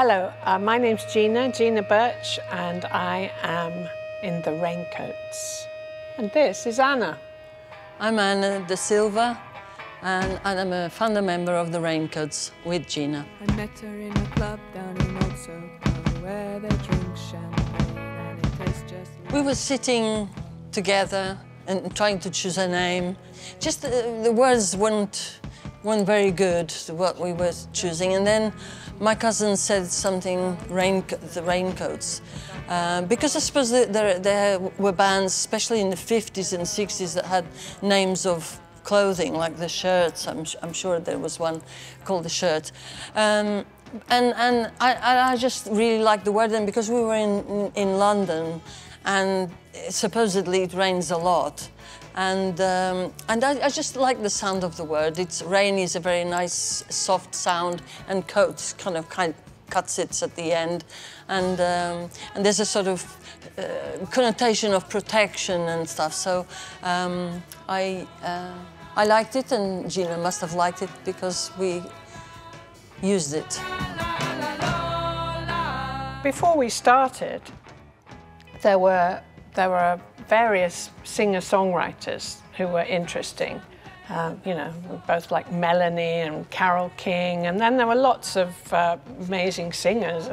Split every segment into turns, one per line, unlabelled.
Hello, my name's Gina Birch, and I am in the Raincoats. And this is Anna.
I'm Anna De Silva, and I'm a founder member of the Raincoats with Gina.
I met her in a club down in Old Soho where they drink champagne and it tastes just like...
We were sitting together and trying to choose a name. Just the words weren't very good, what we were choosing. And then my cousin said something, the Raincoats. Because I suppose there were bands, especially in the 50s and 60s, that had names of clothing, like the shirts. I'm sure there was one called the Shirt. And I just really liked the word, and because we were in London, and supposedly it rains a lot. And I just like the sound of the word. Rain is a very nice, soft sound, and coats kind of cuts it at the end. And there's a sort of connotation of protection and stuff. So I liked it, and Gina must have liked it because we used it.
Before we started, there were various singer-songwriters who were interesting. You know, we both like Melanie and Carole King, and then there were lots of amazing singers,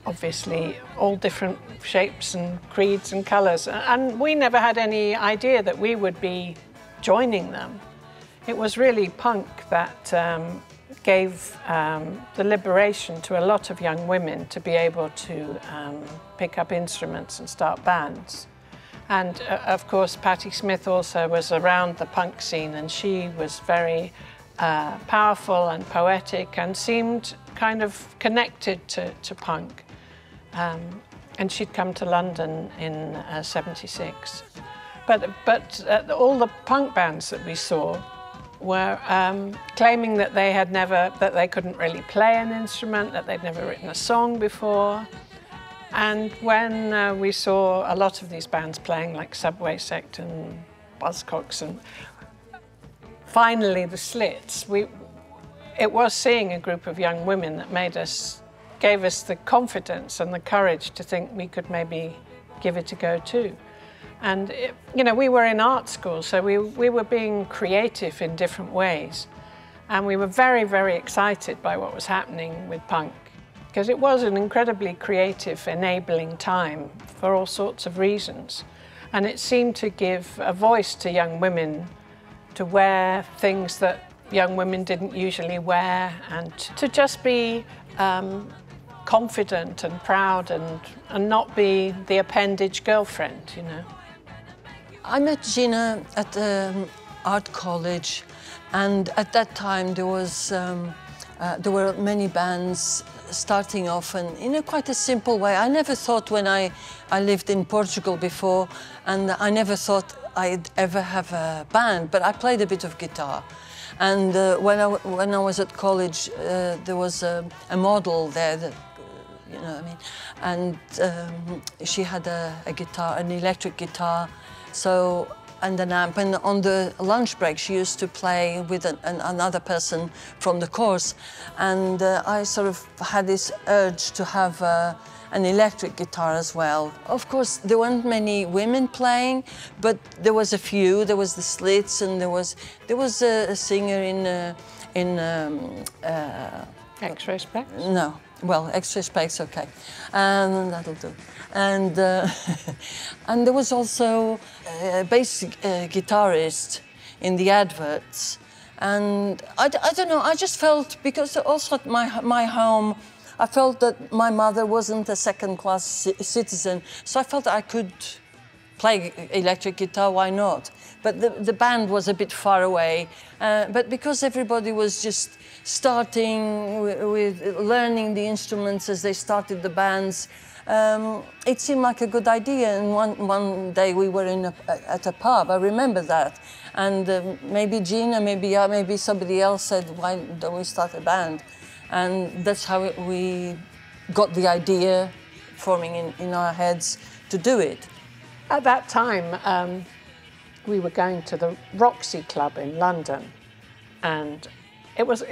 obviously all different shapes and creeds and colours. And we never had any idea that we would be joining them. It was really punk that gave the liberation to a lot of young women to be able to pick up instruments and start bands. And of course, Patti Smith also was around the punk scene, and she was very powerful and poetic and seemed kind of connected to punk. And she'd come to London in '76. But all the punk bands that we saw were claiming that they couldn't really play an instrument, that they'd never written a song before. And when we saw a lot of these bands playing, like Subway Sect and Buzzcocks, and finally the Slits, it was seeing a group of young women that gave us the confidence and the courage to think we could maybe give it a go too. And, you know, we were in art school, so we were being creative in different ways. And we were very, very excited by what was happening with punk, because it was an incredibly creative, enabling time for all sorts of reasons. And it seemed to give a voice to young women to wear things that young women didn't usually wear, and to just be confident and proud and not be the appendage girlfriend, you know.
I met Gina at art college, and at that time there were many bands starting off, and in a quite a simple way. I never thought, when I lived in Portugal before, and I never thought I'd ever have a band, but I played a bit of guitar. And when I was at college, there was a model there that, you know what I mean, and she had a guitar, an electric guitar, and an amp, and on the lunch break she used to play with another person from the course, and I sort of had this urge to have an electric guitar as well. Of course, there weren't many women playing, but there was a few. There was the Slits, and there was a singer in
X-Ray Specs?
No. Well, X-Ray Specs, okay, that'll do. And and there was also a bass guitarist in the adverts, and I don't know. I just felt, because also at my home, I felt that my mother wasn't a second-class citizen, so I felt I could play electric guitar. Why not? But the band was a bit far away. But because everybody was just starting with learning the instruments as they started the bands, it seemed like a good idea. And one day we were at a pub, I remember that. And maybe Gina, maybe somebody else said, why don't we start a band? And that's how we got the idea forming in our heads to do it.
At that time, we were going to the Roxy Club in London, and it was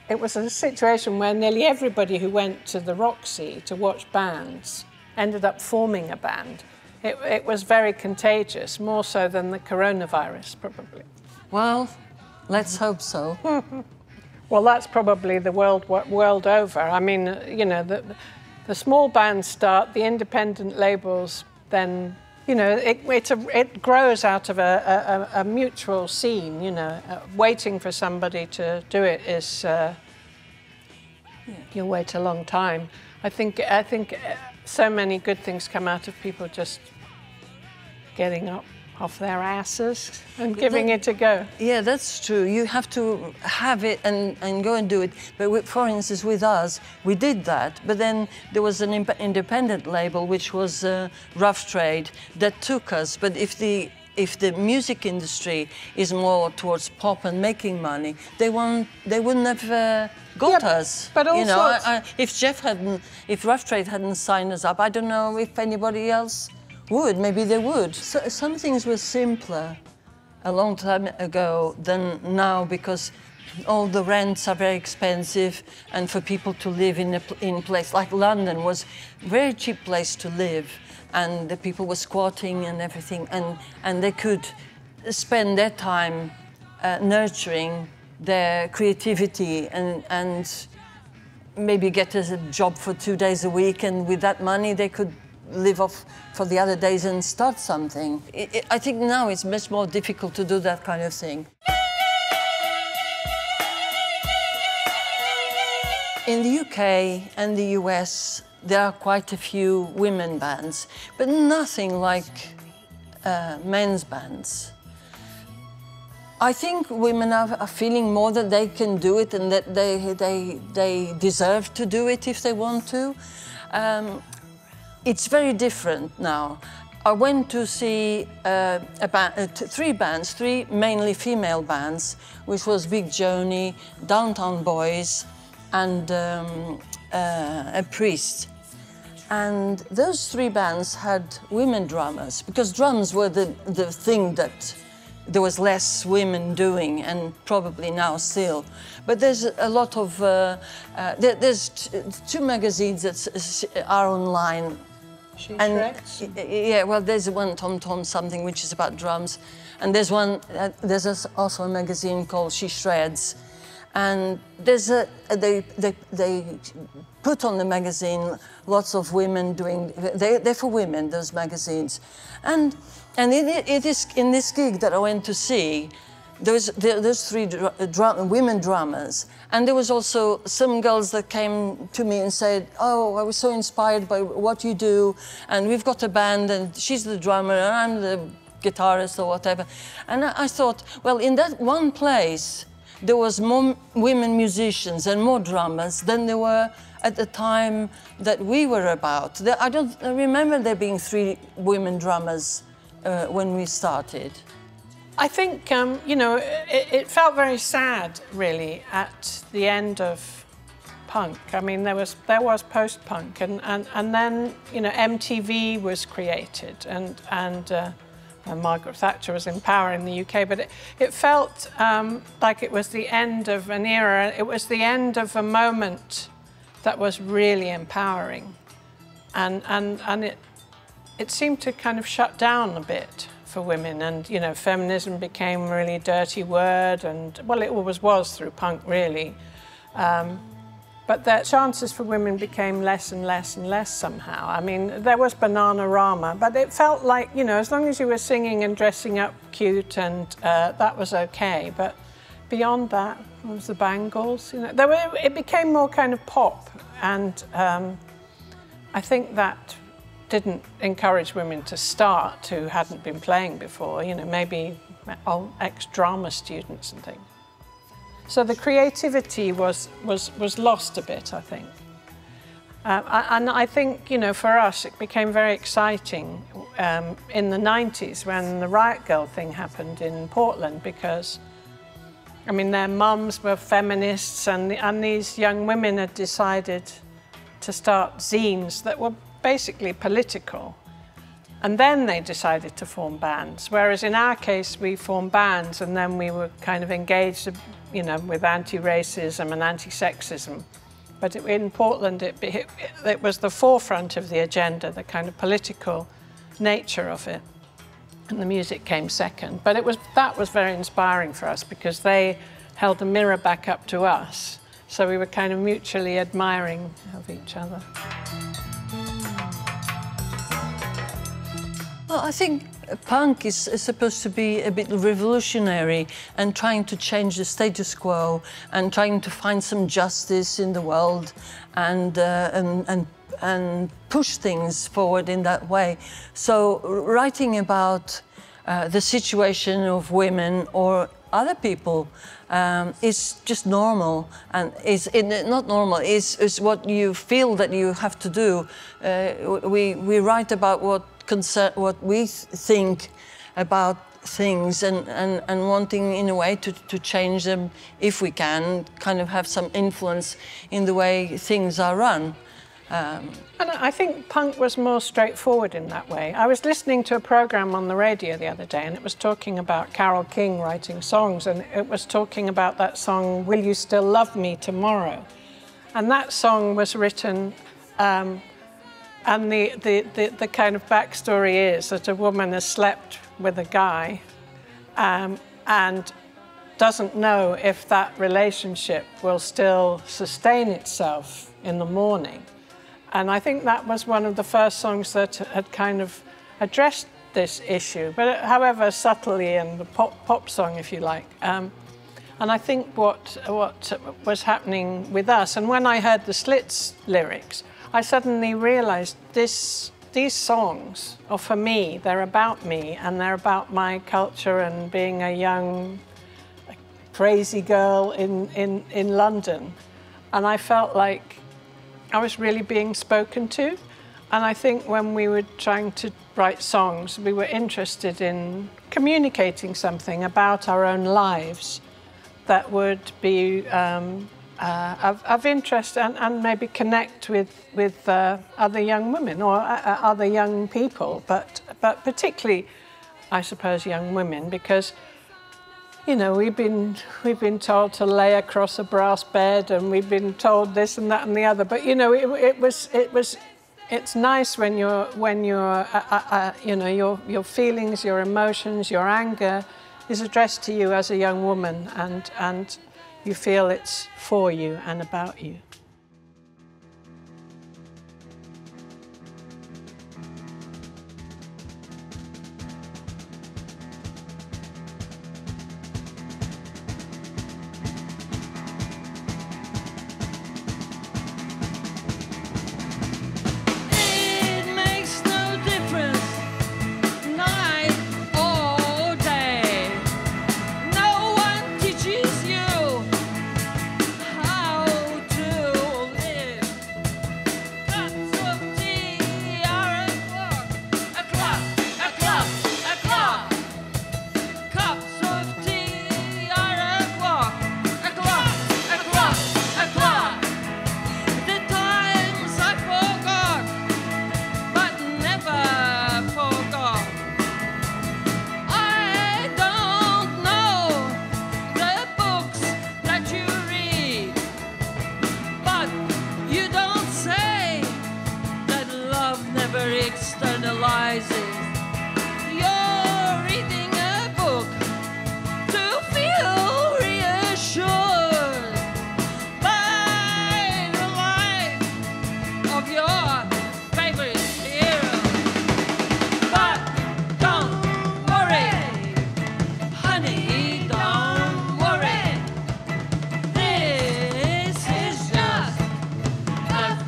It was a situation where nearly everybody who went to the Roxy to watch bands ended up forming a band. It was very contagious, more so than the coronavirus, probably.
Well, let's hope so.
Well, that's probably the world over. I mean, you know, the small bands start, the independent labels, then, you know, it grows out of a mutual scene, you know. Waiting for somebody to do it is, you'll wait a long time. I think so many good things come out of people just getting up off their asses and giving it a go.
Yeah, that's true. You have to have it and go and do it. But for instance, with us, we did that. But then there was an independent label, which was Rough Trade, that took us. But if the music industry is more towards pop and making money, they wouldn't have got us.
But also,
you know, if Rough Trade hadn't signed us up, I don't know if anybody else would. Maybe they would. So, some things were simpler a long time ago than now, because all the rents are very expensive, and for people to live in a place like London was a very cheap place to live, and the people were squatting and everything, and they could spend their time nurturing their creativity and maybe get a job for 2 days a week, and with that money they could live off for the other days and start something. I think now it's much more difficult to do that kind of thing. In the UK and the US, there are quite a few women bands, but nothing like men's bands. I think women are feeling more that they can do it and that they deserve to do it if they want to. It's very different now. I went to see three mainly female bands, which was Big Joni, Downtown Boys, and a Priest. And those three bands had women drummers, because drums were the thing that there was less women doing, and probably now still. But there's a lot of, there's two magazines that are online. Yeah, well, there's one, Tom something, which is about drums. And there's one, there's also a magazine called She Shreds. And there's they put on the magazine lots of women doing, they're for women, those magazines. And it is in this gig that I went to see, those three women drummers. And there was also some girls that came to me and said, oh, I was so inspired by what you do, and we've got a band, and she's the drummer, and I'm the guitarist or whatever. And I thought, well, in that one place, there was more women musicians and more drummers than there were at the time that we were about. I don't remember there being 3 women drummers when we started.
I think, you know, it felt very sad, really, at the end of punk. I mean, there was post-punk, and then, you know, MTV was created, and Margaret Thatcher was in power in the UK, but it felt like it was the end of an era. It was the end of a moment that was really empowering, and it seemed to kind of shut down a bit for women, and, you know, feminism became a really dirty word, and, well, it always was through punk, really. But the chances for women became less and less and less somehow. I mean, there was Bananarama, but it felt like, you know, as long as you were singing and dressing up cute, and that was okay. But beyond that, there was the Bangles, you know. It became more kind of pop, and I think that didn't encourage women to start who hadn't been playing before, you know, maybe ex-drama students and things. So the creativity was lost a bit, I think. And I think, you know, for us, it became very exciting in the 90s when the Riot Girl thing happened in Portland, because, I mean, their mums were feminists, and these young women had decided to start zines that were basically political. And then they decided to form bands, whereas in our case, we formed bands, and then we were kind of engaged you know, with anti-racism and anti-sexism. But in Portland, it was the forefront of the agenda, the kind of political nature of it. And the music came second. But that was very inspiring for us because they held the mirror back up to us. So we were kind of mutually admiring of each other.
Well, I think punk is supposed to be a bit revolutionary and trying to change the status quo and trying to find some justice in the world and push things forward in that way. So writing about the situation of women or other people is just normal, and not normal, is what you feel that you have to do. We write about what we think about things and wanting in a way to change them if we can, kind of have some influence in the way things are run.
And I think punk was more straightforward in that way. I was listening to a program on the radio the other day, and it was talking about Carole King writing songs, and it was talking about that song, Will You Still Love Me Tomorrow? And that song was written, and the kind of backstory is that a woman has slept with a guy and doesn't know if that relationship will still sustain itself in the morning. And I think that was one of the first songs that had kind of addressed this issue, but however subtly, and the pop song, if you like. And I think what was happening with us, and when I heard the Slits lyrics, I suddenly realized these songs are for me, they're about me, and they're about my culture and being a young, crazy girl in London. And I felt like I was really being spoken to. And I think when we were trying to write songs, we were interested in communicating something about our own lives that would be of interest and maybe connect with other young women or other young people, but particularly, I suppose, young women, because you know, we've been told to lay across a brass bed, and we've been told this and that and the other. But you know, it's nice when your you know, your feelings, your emotions, your anger is addressed to you as a young woman, and you feel it's for you and about you.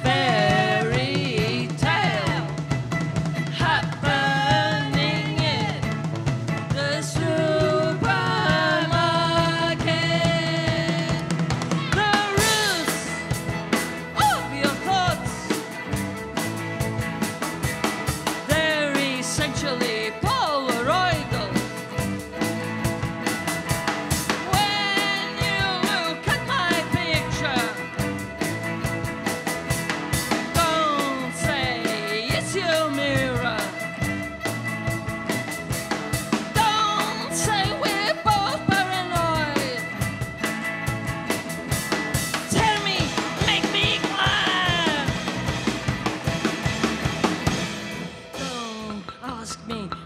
Fairy tale happened.
me.